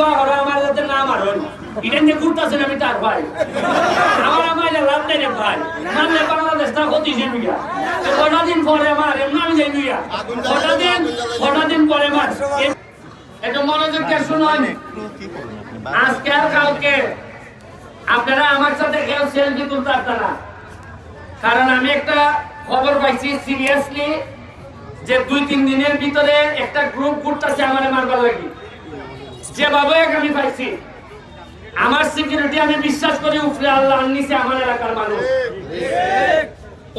দোয়া করো আমার যাতে না মারুন এটা নিয়ে ঘুরতেছেন আমি তার ভাই আমার আমার লাভ নেই রে ভাই মানলে বাংলাদেশটা ক্ষতি যে নুইয়া কটা দিন পরে আমার এমন আমি যাই নুইয়া কটা দিন পরে মার এটা মনোযোগ দিয়ে শুনুন আজকে আর কালকে আপনারা আমার সাথে কেউ সেলফি তুলতে পারতেন না কারণ আমি একটা খবর পাইছি সিরিয়াসলি যে 2-3 দিনের ভিতরে একটা গ্রুপ ঘুরতেছে আমার মারবার লাগি যেভাবে আমি পাইছি আমার সিকিউরিটি আমি বিশ্বাস করি উপরে আল্লাহ নিচে আমার এলাকার মানুষ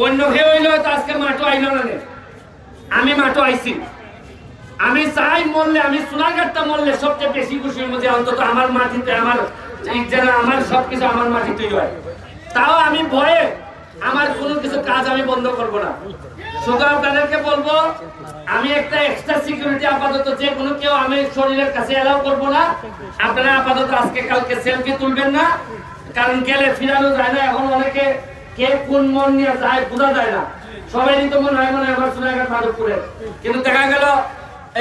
অন্য কেউ হইলে হয়তো আজকে মাঠও আইল না আমি মাঠও আইছি আমি চাই মরলে আমি সোনারঘাটটা মরলে সবচেয়ে বেশি খুশির মধ্যে অন্তত আমার মাটিতে আমার যেন আমার সবকিছু আমার মাটিতেই হয় তাও আমি ভয়ে আমার কোনো কিছু কাজ আমি বন্ধ করব না সুতরাং তাদেরকে বলবো আমি একটা এক্সট্রা সিকিউরিটি আপাতত যে কোনো কেউ আমি শরীরের কাছে এলাও করব না আপনারা আপাতত আজকে কালকে সেলফি তুলবেন না কারণ গেলে ফিরানো যায় না এখন অনেকে কে কোন মন নিয়ে যায় বোঝা যায় না সবাই তো মনে হয় আমার সোনারঘাট মাধবপুরে কিন্তু দেখা গেল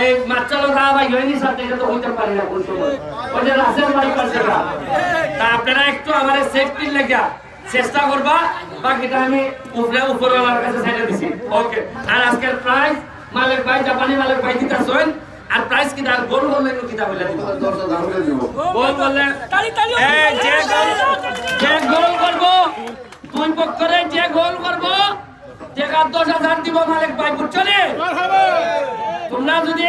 এই মাছালো ভাই হয়নি সাথে এটা তো হইতে পারি না কোন সময় ওই যে রাসেল ভাই করছে না তা আপনারা একটু আমাদের সেফটির লেগে চেষ্টা করবা বাকিটা আমি উপরওয়ালার কাছে ছেড়ে দিছি ওকে আর আজকের প্রাইস মালিক ভাই জাপানি মালিক ভাই দিতাছেন আর প্রাইস কি আর গোল হলে কি তা বলে দিব গোল বললে এই যে গোল করব দুই পক্ষরে যে গোল করব টাকা 10,000 দিব মালিক ভাই বুঝছো রে তোমরা যদি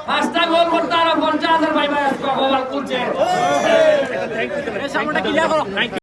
5টা গোল করতে আর 50,000 ভাই ভাই আজকে গোল করছে